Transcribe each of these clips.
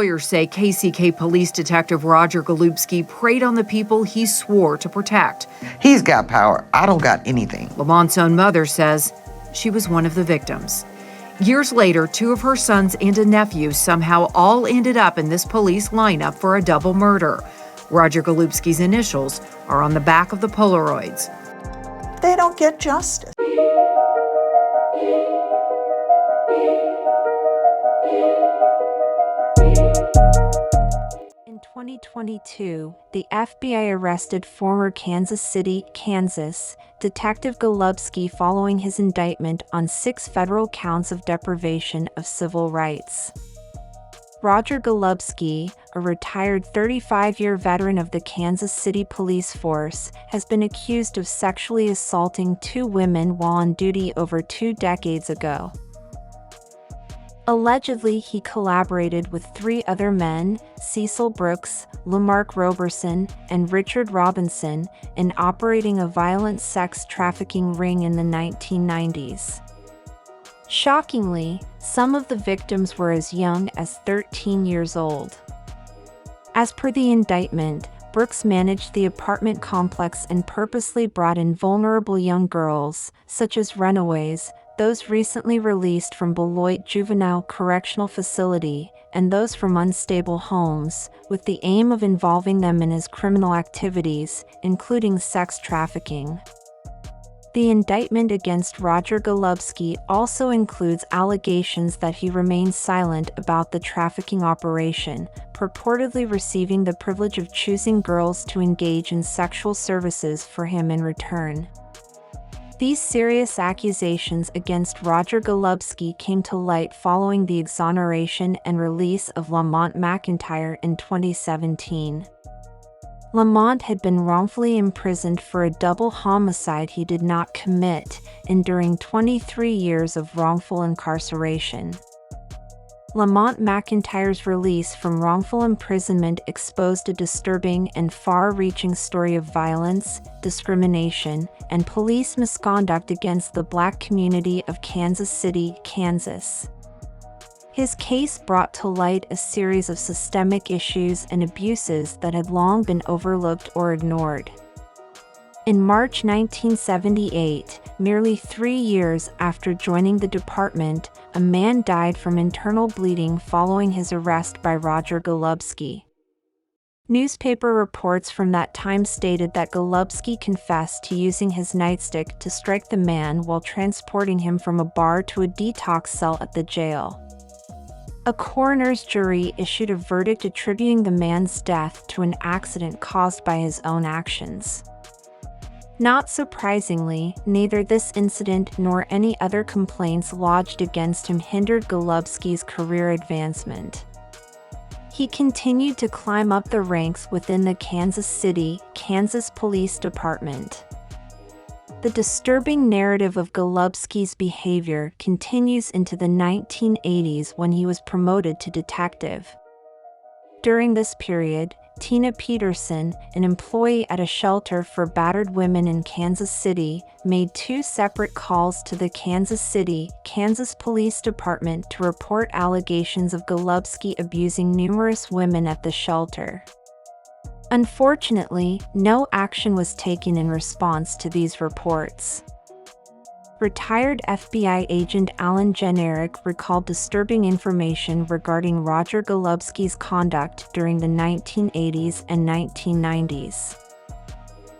lawyers say KCK Police Detective Roger Golubski preyed on the people he swore to protect. He's got power. I don't got anything. Lamont's own mother says she was one of the victims. Years later, 2 of her sons and a nephew somehow all ended up in this police lineup for a double murder. Roger Golubski's initials are on the back of the Polaroids. They don't get justice. In 2022, the FBI arrested former Kansas City, Kansas, Detective Golubski following his indictment on 6 federal counts of deprivation of civil rights. Roger Golubski, a retired 35-year veteran of the Kansas City Police Force, has been accused of sexually assaulting 2 women while on duty over 2 decades ago. Allegedly, he collaborated with 3 other men, Cecil Brooks, Lamarck Roberson, and Richard Robinson, in operating a violent sex trafficking ring in the 1990s. Shockingly, some of the victims were as young as 13 years old. As per the indictment, Brooks managed the apartment complex and purposely brought in vulnerable young girls, such as runaways, those recently released from Beloit Juvenile Correctional Facility, and those from unstable homes, with the aim of involving them in his criminal activities, including sex trafficking. The indictment against Roger Golubski also includes allegations that he remained silent about the trafficking operation, purportedly receiving the privilege of choosing girls to engage in sexual services for him in return. These serious accusations against Roger Golubski came to light following the exoneration and release of Lamont McIntyre in 2017. Lamont had been wrongfully imprisoned for a double homicide he did not commit, enduring 23 years of wrongful incarceration. Lamont McIntyre's release from wrongful imprisonment exposed a disturbing and far-reaching story of violence, discrimination, and police misconduct against the Black community of Kansas City, Kansas. His case brought to light a series of systemic issues and abuses that had long been overlooked or ignored. In March 1978, merely 3 years after joining the department, a man died from internal bleeding following his arrest by Roger Golubski. Newspaper reports from that time stated that Golubski confessed to using his nightstick to strike the man while transporting him from a bar to a detox cell at the jail. A coroner's jury issued a verdict attributing the man's death to an accident caused by his own actions. Not surprisingly, neither this incident nor any other complaints lodged against him hindered Golubski's career advancement. He continued to climb up the ranks within the Kansas City, Kansas Police Department. The disturbing narrative of Golubski's behavior continues into the 1980s when he was promoted to detective. During this period, Tina Peterson, an employee at a shelter for battered women in Kansas City, made 2 separate calls to the Kansas City, Kansas Police Department to report allegations of Golubski abusing numerous women at the shelter. Unfortunately, no action was taken in response to these reports. Retired FBI agent Alan Generick recalled disturbing information regarding Roger Golubski's conduct during the 1980s and 1990s.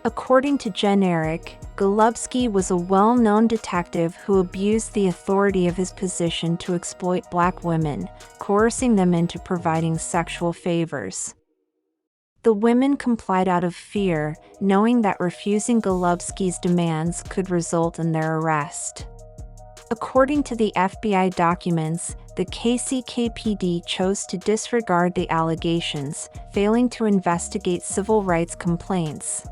According to Generick, Golubski was a well-known detective who abused the authority of his position to exploit Black women, coercing them into providing sexual favors. The women complied out of fear, knowing that refusing Golubski's demands could result in their arrest. According to the FBI documents, the KCKPD chose to disregard the allegations, failing to investigate civil rights complaints.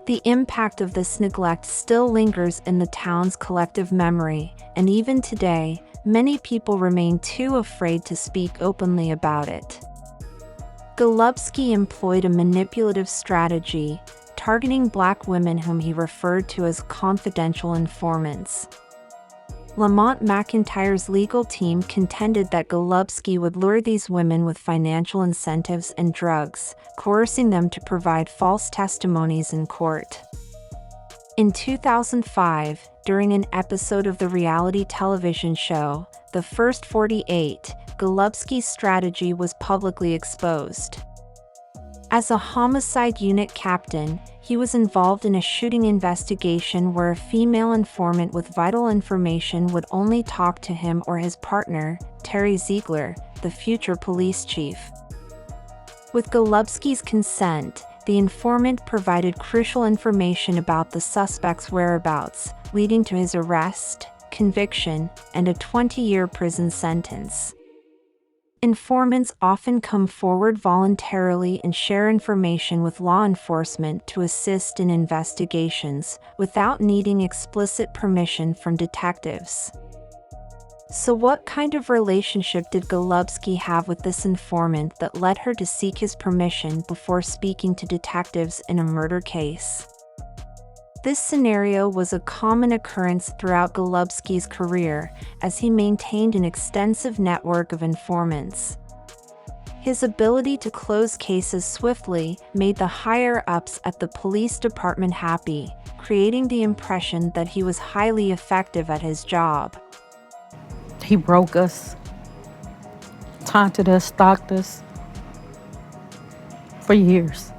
The impact of this neglect still lingers in the town's collective memory, and even today, many people remain too afraid to speak openly about it. Golubski employed a manipulative strategy, targeting Black women whom he referred to as confidential informants. Lamont McIntyre's legal team contended that Golubski would lure these women with financial incentives and drugs, coercing them to provide false testimonies in court. In 2005, during an episode of the reality television show, The First 48, Golubski's strategy was publicly exposed. As a homicide unit captain, he was involved in a shooting investigation where a female informant with vital information would only talk to him or his partner, Terry Ziegler, the future police chief. With Golubski's consent, the informant provided crucial information about the suspect's whereabouts, leading to his arrest, conviction, and a 20-year prison sentence. Informants often come forward voluntarily and share information with law enforcement to assist in investigations, without needing explicit permission from detectives. So what kind of relationship did Golubski have with this informant that led her to seek his permission before speaking to detectives in a murder case? This scenario was a common occurrence throughout Golubski's career, as he maintained an extensive network of informants. His ability to close cases swiftly made the higher-ups at the police department happy, creating the impression that he was highly effective at his job. He broke us, taunted us, stalked us for years.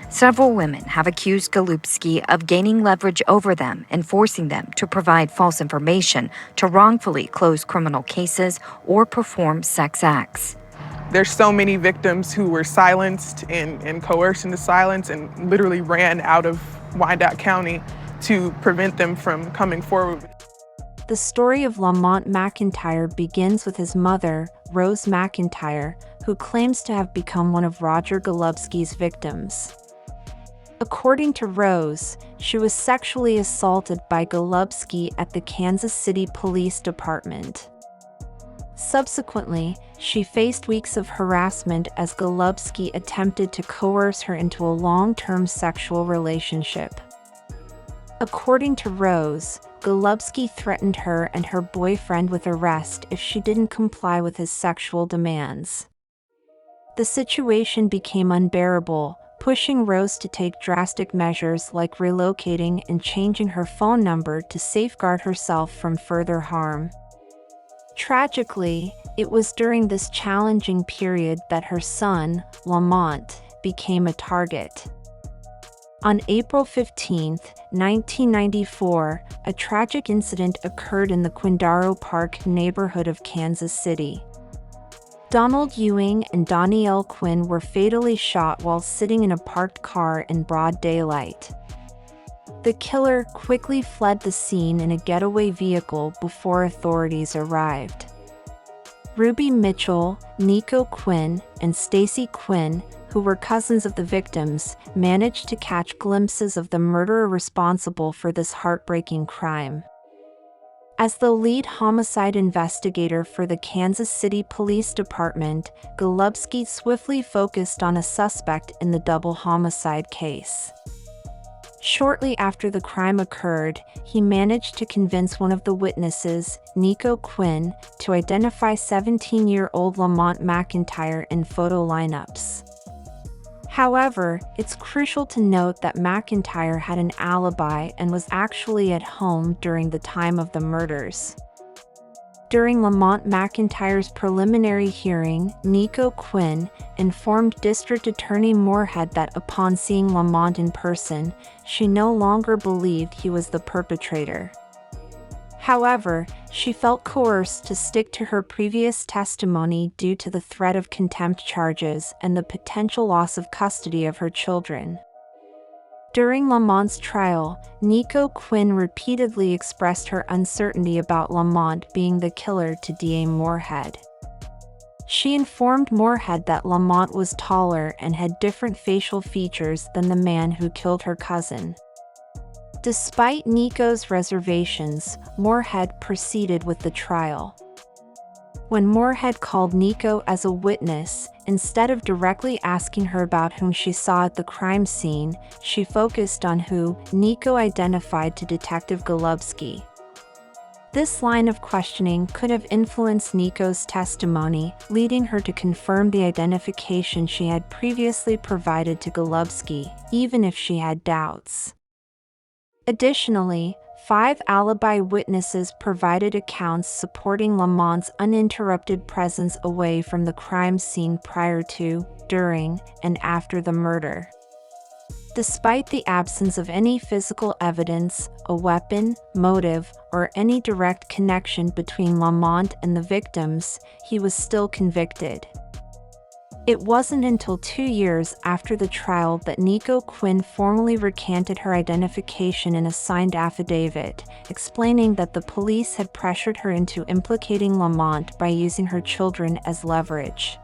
Several women have accused Golubski of gaining leverage over them and forcing them to provide false information to wrongfully close criminal cases or perform sex acts. There's so many victims who were silenced and coerced into silence and literally ran out of Wyandotte County to prevent them from coming forward. The story of Lamont McIntyre begins with his mother, Rose McIntyre, who claims to have become one of Roger Golubski's victims. According to Rose, she was sexually assaulted by Golubski at the Kansas City Police Department. Subsequently, she faced weeks of harassment as Golubski attempted to coerce her into a long-term sexual relationship. According to Rose, Golubski threatened her and her boyfriend with arrest if she didn't comply with his sexual demands. The situation became unbearable, pushing Rose to take drastic measures like relocating and changing her phone number to safeguard herself from further harm. Tragically, it was during this challenging period that her son, Lamont, became a target. On April 15, 1994, a tragic incident occurred in the Quindaro Park neighborhood of Kansas City. Donald Ewing and Danielle Quinn were fatally shot while sitting in a parked car in broad daylight. The killer quickly fled the scene in a getaway vehicle before authorities arrived. Ruby Mitchell, Nico Quinn, and Stacy Quinn, who were cousins of the victims, managed to catch glimpses of the murderer responsible for this heartbreaking crime. As the lead homicide investigator for the Kansas City Police Department, Golubski swiftly focused on a suspect in the double homicide case. Shortly after the crime occurred, he managed to convince one of the witnesses, Nico Quinn, to identify 17-year-old Lamont McIntyre in photo lineups. However, it's crucial to note that McIntyre had an alibi and was actually at home during the time of the murders. During Lamont McIntyre's preliminary hearing, Nico Quinn informed District Attorney Moorhead that upon seeing Lamont in person, she no longer believed he was the perpetrator. However, she felt coerced to stick to her previous testimony due to the threat of contempt charges and the potential loss of custody of her children. During Lamont's trial, Nico Quinn repeatedly expressed her uncertainty about Lamont being the killer to DA Moorhead. She informed Moorhead that Lamont was taller and had different facial features than the man who killed her cousin. Despite Nico's reservations, Moorhead proceeded with the trial. When Moorhead called Nico as a witness, instead of directly asking her about whom she saw at the crime scene, she focused on who Nico identified to Detective Golubski. This line of questioning could have influenced Nico's testimony, leading her to confirm the identification she had previously provided to Golubski, even if she had doubts. Additionally, 5 alibi witnesses provided accounts supporting Lamont's uninterrupted presence away from the crime scene prior to, during, and after the murder. Despite the absence of any physical evidence, a weapon, motive, or any direct connection between Lamont and the victims, he was still convicted. It wasn't until 2 years after the trial that Nico Quinn formally recanted her identification in a signed affidavit, explaining that the police had pressured her into implicating Lamont by using her children as leverage.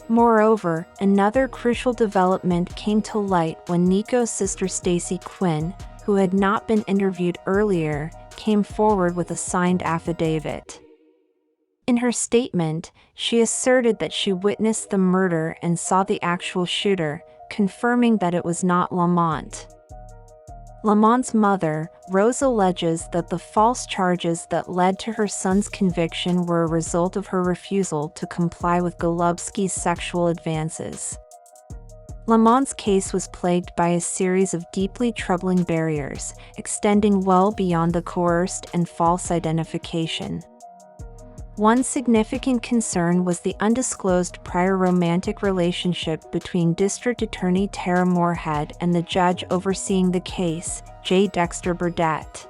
Moreover, another crucial development came to light when Nico's sister Stacy Quinn, who had not been interviewed earlier, came forward with a signed affidavit. In her statement, she asserted that she witnessed the murder and saw the actual shooter, confirming that it was not Lamont. Lamont's mother, Rose, alleges that the false charges that led to her son's conviction were a result of her refusal to comply with Golubski's sexual advances. Lamont's case was plagued by a series of deeply troubling barriers, extending well beyond the coerced and false identification. One significant concern was the undisclosed prior romantic relationship between District Attorney Tara Moorhead and the judge overseeing the case, J. Dexter Burdett.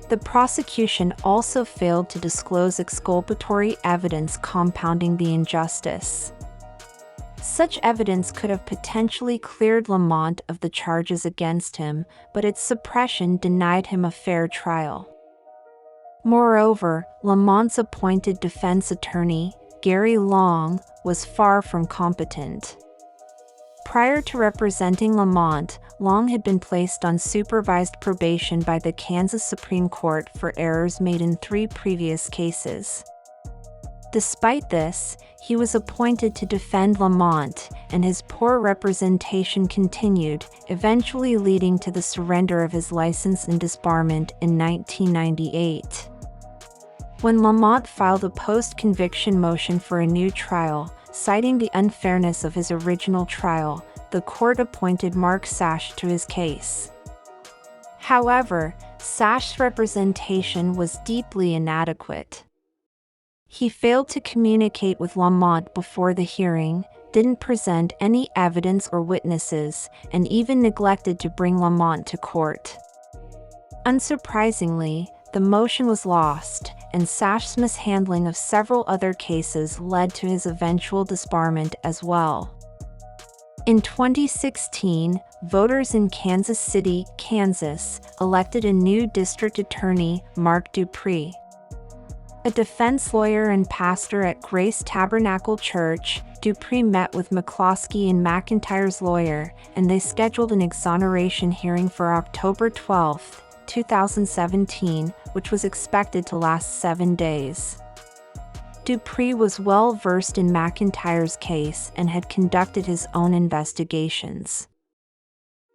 The prosecution also failed to disclose exculpatory evidence compounding the injustice. Such evidence could have potentially cleared Lamont of the charges against him, but its suppression denied him a fair trial. Moreover, Lamont's appointed defense attorney, Gary Long, was far from competent. Prior to representing Lamont, Long had been placed on supervised probation by the Kansas Supreme Court for errors made in 3 previous cases. Despite this, he was appointed to defend Lamont, and his poor representation continued, eventually leading to the surrender of his license and disbarment in 1998. When Lamont filed a post-conviction motion for a new trial, citing the unfairness of his original trial, the court appointed Mark Sash to his case. However, Sash's representation was deeply inadequate. He failed to communicate with Lamont before the hearing, didn't present any evidence or witnesses, and even neglected to bring Lamont to court. Unsurprisingly, the motion was lost, and Sash's mishandling of several other cases led to his eventual disbarment as well. In 2016, voters in Kansas City, Kansas, elected a new district attorney, Mark Dupree. A defense lawyer and pastor at Grace Tabernacle Church, Dupree met with McCloskey and McIntyre's lawyer, and they scheduled an exoneration hearing for October 12, 2017, which was expected to last 7 days. Dupree was well versed in McIntyre's case and had conducted his own investigations.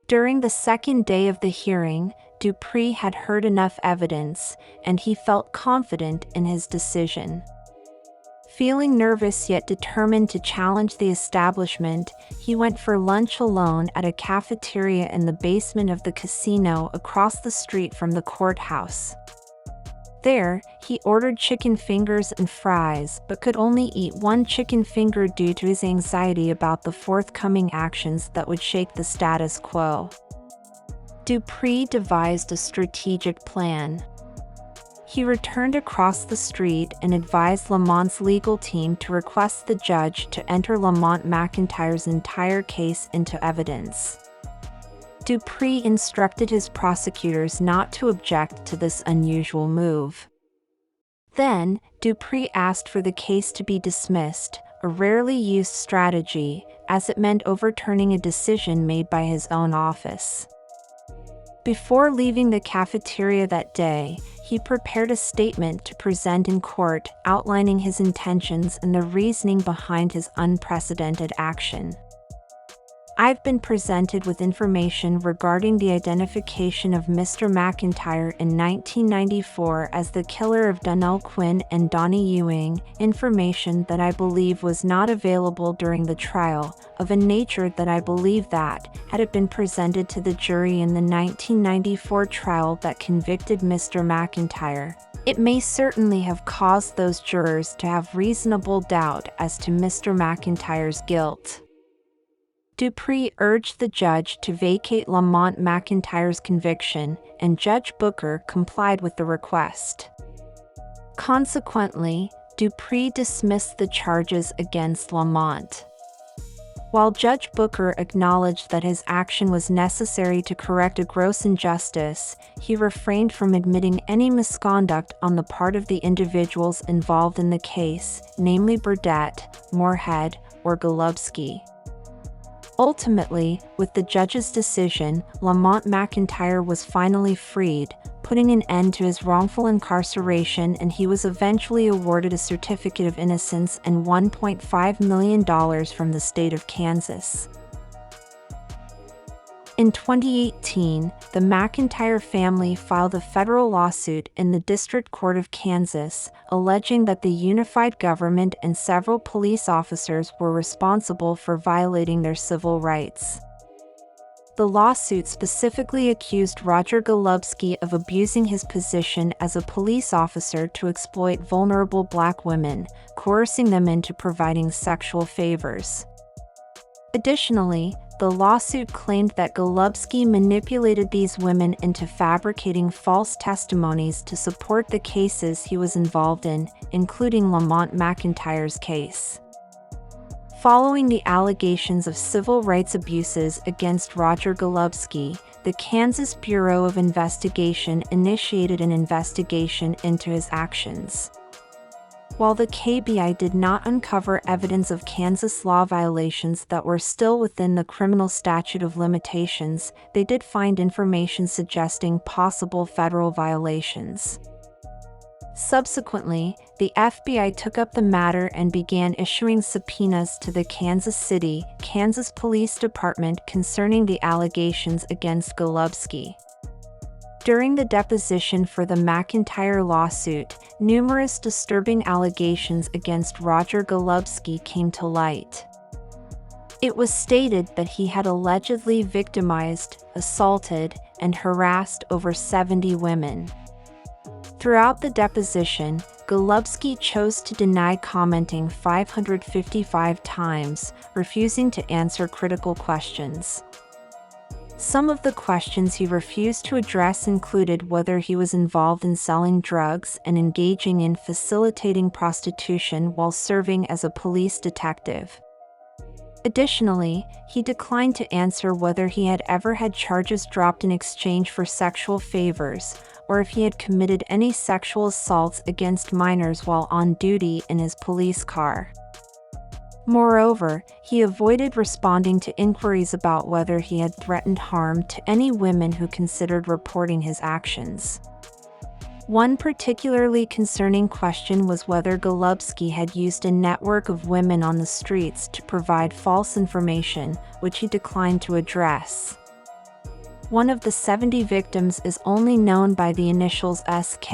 During the second day of the hearing, Dupree had heard enough evidence, and he felt confident in his decision. Feeling nervous yet determined to challenge the establishment, he went for lunch alone at a cafeteria in the basement of the casino across the street from the courthouse. There, he ordered chicken fingers and fries, but could only eat 1 chicken finger due to his anxiety about the forthcoming actions that would shake the status quo. Dupree devised a strategic plan. He returned across the street and advised Lamont's legal team to request the judge to enter Lamont McIntyre's entire case into evidence. Dupree instructed his prosecutors not to object to this unusual move. Then, Dupree asked for the case to be dismissed, a rarely used strategy, as it meant overturning a decision made by his own office. Before leaving the cafeteria that day, he prepared a statement to present in court outlining his intentions and the reasoning behind his unprecedented action. I've been presented with information regarding the identification of Mr. McIntyre in 1994 as the killer of Donnell Quinn and Donnie Ewing, information that I believe was not available during the trial, of a nature that I believe that, had it been presented to the jury in the 1994 trial that convicted Mr. McIntyre, it may certainly have caused those jurors to have reasonable doubt as to Mr. McIntyre's guilt. Dupree urged the judge to vacate Lamont McIntyre's conviction, and Judge Booker complied with the request. Consequently, Dupree dismissed the charges against Lamont. While Judge Booker acknowledged that his action was necessary to correct a gross injustice, he refrained from admitting any misconduct on the part of the individuals involved in the case, namely Burdett, Moorhead, or Golubski. Ultimately, with the judge's decision, Lamont McIntyre was finally freed, putting an end to his wrongful incarceration, and he was eventually awarded a certificate of innocence and $1.5 million from the state of Kansas. In 2018, the McIntyre family filed a federal lawsuit in the District Court of Kansas, alleging that the unified government and several police officers were responsible for violating their civil rights. The lawsuit specifically accused Roger Golubski of abusing his position as a police officer to exploit vulnerable Black women, coercing them into providing sexual favors. Additionally, the lawsuit claimed that Golubski manipulated these women into fabricating false testimonies to support the cases he was involved in, including Lamont McIntyre's case. Following the allegations of civil rights abuses against Roger Golubski, the Kansas Bureau of Investigation initiated an investigation into his actions. While the KBI did not uncover evidence of Kansas law violations that were still within the criminal statute of limitations, they did find information suggesting possible federal violations. Subsequently, the FBI took up the matter and began issuing subpoenas to the Kansas City, Kansas Police Department concerning the allegations against Golubski. During the deposition for the McIntyre lawsuit, numerous disturbing allegations against Roger Golubski came to light. It was stated that he had allegedly victimized, assaulted, and harassed over 70 women. Throughout the deposition, Golubski chose to deny commenting 555 times, refusing to answer critical questions. Some of the questions he refused to address included whether he was involved in selling drugs and engaging in facilitating prostitution while serving as a police detective. Additionally, he declined to answer whether he had ever had charges dropped in exchange for sexual favors, or if he had committed any sexual assaults against minors while on duty in his police car. Moreover, he avoided responding to inquiries about whether he had threatened harm to any women who considered reporting his actions. One particularly concerning question was whether Golubski had used a network of women on the streets to provide false information, which he declined to address. One of the 70 victims is only known by the initials SK,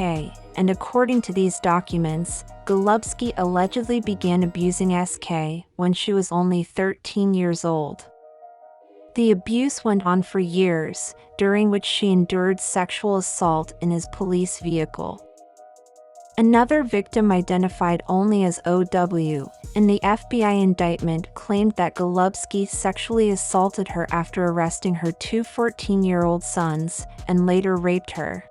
and according to these documents, Golubski allegedly began abusing SK when she was only 13 years old. The abuse went on for years, during which she endured sexual assault in his police vehicle. Another victim, identified only as OW, in the FBI indictment claimed that Golubski sexually assaulted her after arresting her two 14-year-old sons, and later raped her.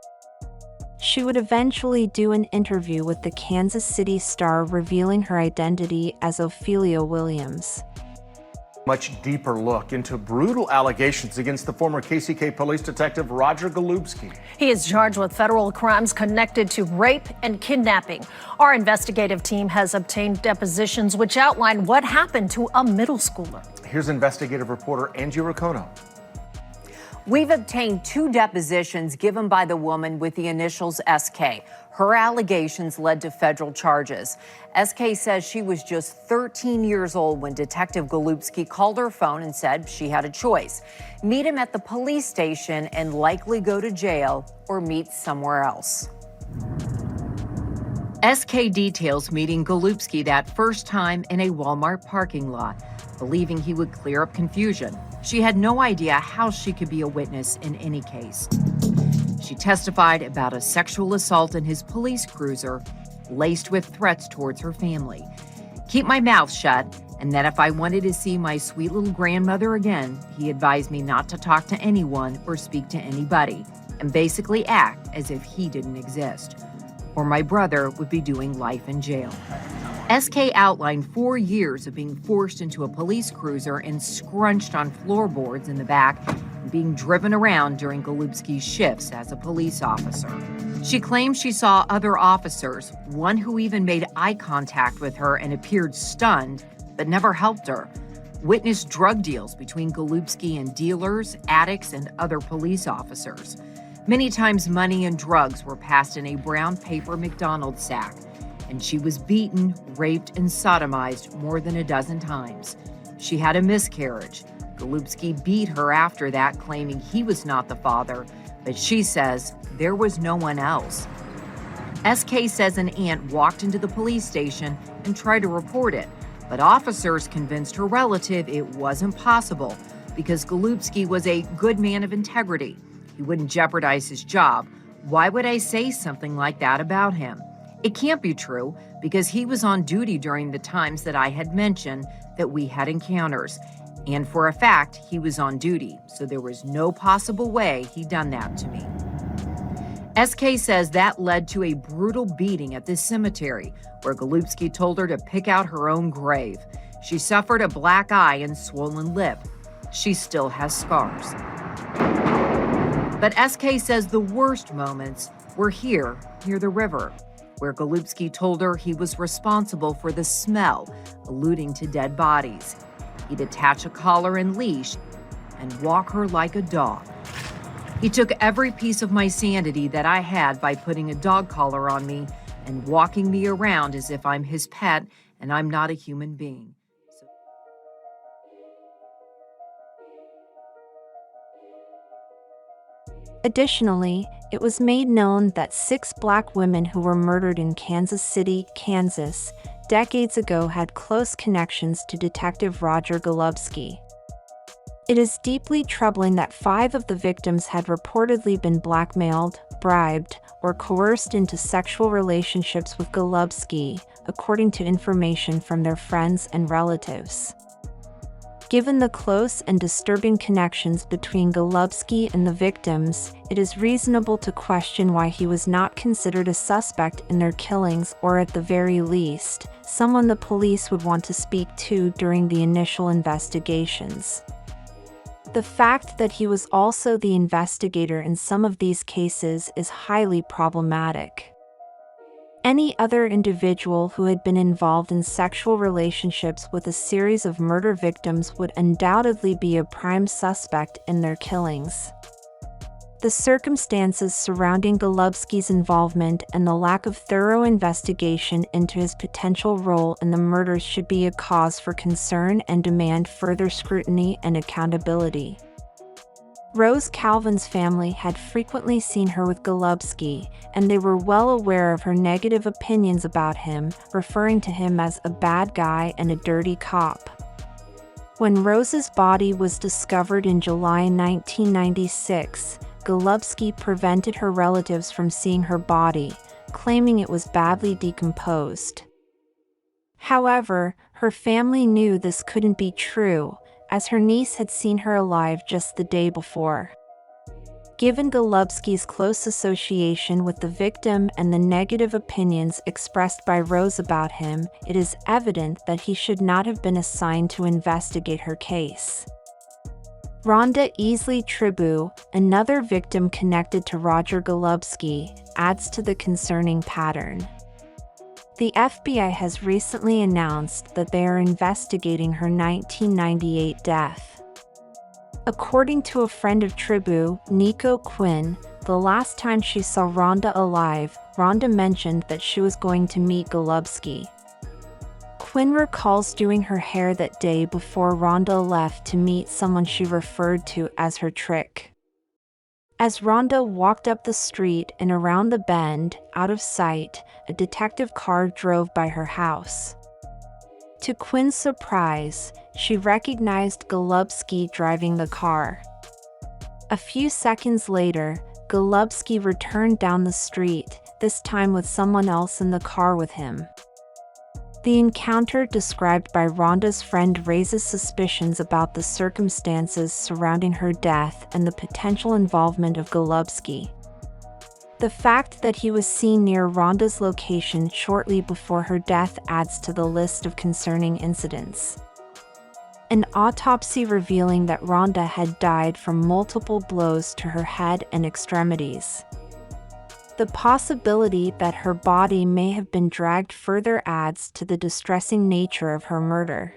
She would eventually do an interview with the Kansas City Star revealing her identity as Ophelia Williams. Much deeper look into brutal allegations against the former KCK police detective Roger Golubski. He is charged with federal crimes connected to rape and kidnapping. Our investigative team has obtained depositions which outline what happened to a middle schooler. Here's investigative reporter Angie Roccono. We've obtained 2 depositions given by the woman with the initials SK. Her allegations led to federal charges. SK says she was just 13 years old when Detective Golubski called her phone and said she had a choice: meet him at the police station and likely go to jail, or meet somewhere else. SK details meeting Golubski that first time in a Walmart parking lot, believing he would clear up confusion. She had no idea how she could be a witness in any case. She testified about a sexual assault in his police cruiser, laced with threats towards her family. Keep my mouth shut, and that if I wanted to see my sweet little grandmother again, he advised me not to talk to anyone or speak to anybody, and basically act as if he didn't exist, or my brother would be doing life in jail. SK outlined 4 years of being forced into a police cruiser and scrunched on floorboards in the back and being driven around during Golubski's shifts as a police officer. She claimed she saw other officers, one who even made eye contact with her and appeared stunned, but never helped her. Witnessed drug deals between Golubski and dealers, addicts, and other police officers. Many times money and drugs were passed in a brown paper McDonald's sack, and she was beaten, raped, and sodomized more than a dozen times. She had a miscarriage. Golubski beat her after that, claiming he was not the father, but she says there was no one else. SK says an aunt walked into the police station and tried to report it, but officers convinced her relative it wasn't possible because Golubski was a good man of integrity. He wouldn't jeopardize his job. Why would I say something like that about him? It can't be true because he was on duty during the times that I had mentioned that we had encounters. And for a fact, he was on duty, so there was no possible way he'd done that to me. SK says that led to a brutal beating at this cemetery, where Golubski told her to pick out her own grave. She suffered a black eye and swollen lip. She still has scars. But SK says the worst moments were here, near the river, where Golubski told her he was responsible for the smell, alluding to dead bodies. He'd attach a collar and leash and walk her like a dog. He took every piece of my sanity that I had by putting a dog collar on me and walking me around as if I'm his pet and I'm not a human being. Additionally, it was made known that 6 black women who were murdered in Kansas City, Kansas, decades ago had close connections to Detective Roger Golubski. It is deeply troubling that 5 of the victims had reportedly been blackmailed, bribed, or coerced into sexual relationships with Golubski, according to information from their friends and relatives. Given the close and disturbing connections between Golubski and the victims, it is reasonable to question why he was not considered a suspect in their killings, or at the very least, someone the police would want to speak to during the initial investigations. The fact that he was also the investigator in some of these cases is highly problematic. Any other individual who had been involved in sexual relationships with a series of murder victims would undoubtedly be a prime suspect in their killings. The circumstances surrounding Golubski's involvement and the lack of thorough investigation into his potential role in the murders should be a cause for concern and demand further scrutiny and accountability. Rose Calvin's family had frequently seen her with Golubski, and they were well aware of her negative opinions about him, referring to him as a bad guy and a dirty cop. When Rose's body was discovered in July 1996, Golubski prevented her relatives from seeing her body, claiming it was badly decomposed. However, her family knew this couldn't be true, as her niece had seen her alive just the day before. Given Golubski's close association with the victim and the negative opinions expressed by Rose about him, it is evident that he should not have been assigned to investigate her case. Rhonda Easley Tribu, another victim connected to Roger Golubski, adds to the concerning pattern. The FBI has recently announced that they are investigating her 1998 death. According to a friend of Tribu, Nico Quinn, the last time she saw Rhonda alive, Rhonda mentioned that she was going to meet Golubski. Quinn recalls doing her hair that day before Rhonda left to meet someone she referred to as her trick. As Rhonda walked up the street and around the bend, out of sight, a detective car drove by her house. To Quinn's surprise, she recognized Golubski driving the car. A few seconds later, Golubski returned down the street, this time with someone else in the car with him. The encounter described by Rhonda's friend raises suspicions about the circumstances surrounding her death and the potential involvement of Golubski. The fact that he was seen near Rhonda's location shortly before her death adds to the list of concerning incidents. An autopsy revealing that Rhonda had died from multiple blows to her head and extremities. The possibility that her body may have been dragged further adds to the distressing nature of her murder.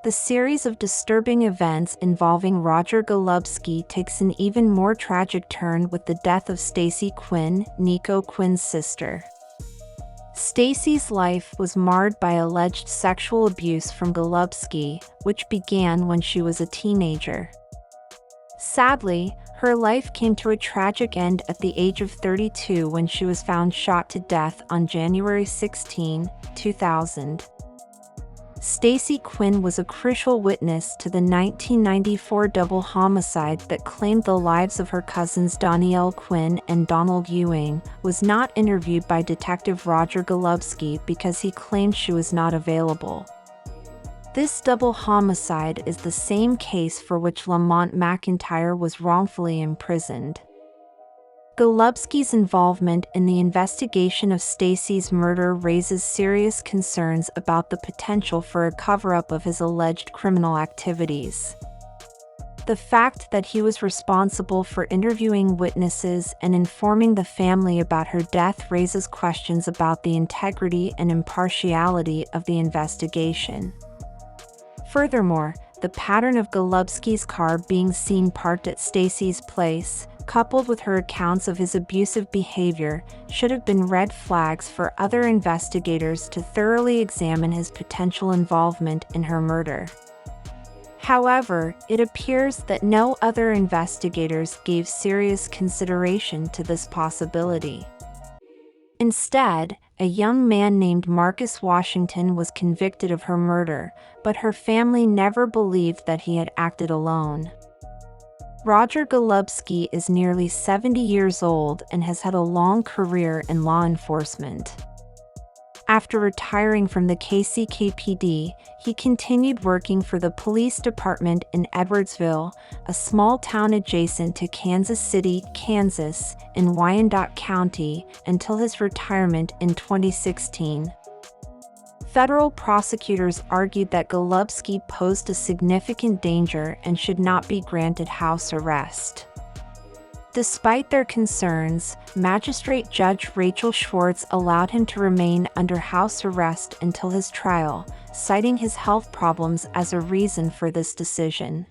The series of disturbing events involving Roger Golubski takes an even more tragic turn with the death of Stacy Quinn, Nico Quinn's sister. Stacy's life was marred by alleged sexual abuse from Golubski, which began when she was a teenager. Sadly, her life came to a tragic end at the age of 32 when she was found shot to death on January 16, 2000. Stacy Quinn was a crucial witness to the 1994 double homicide that claimed the lives of her cousins Danielle Quinn and Donald Ewing. Was not interviewed by Detective Roger Golubski because he claimed she was not available. This double homicide is the same case for which Lamont McIntyre was wrongfully imprisoned. Golubski's involvement in the investigation of Stacy's murder raises serious concerns about the potential for a cover-up of his alleged criminal activities. The fact that he was responsible for interviewing witnesses and informing the family about her death raises questions about the integrity and impartiality of the investigation. Furthermore, the pattern of Golubski's car being seen parked at Stacy's place, coupled with her accounts of his abusive behavior, should have been red flags for other investigators to thoroughly examine his potential involvement in her murder. However, it appears that no other investigators gave serious consideration to this possibility. Instead, a young man named Marcus Washington was convicted of her murder, but her family never believed that he had acted alone. Roger Golubski is nearly 70 years old and has had a long career in law enforcement. After retiring from the KCKPD, he continued working for the police department in Edwardsville, a small town adjacent to Kansas City, Kansas, in Wyandotte County, until his retirement in 2016. Federal prosecutors argued that Golubski posed a significant danger and should not be granted house arrest. Despite their concerns, Magistrate Judge Rachel Schwartz allowed him to remain under house arrest until his trial, citing his health problems as a reason for this decision.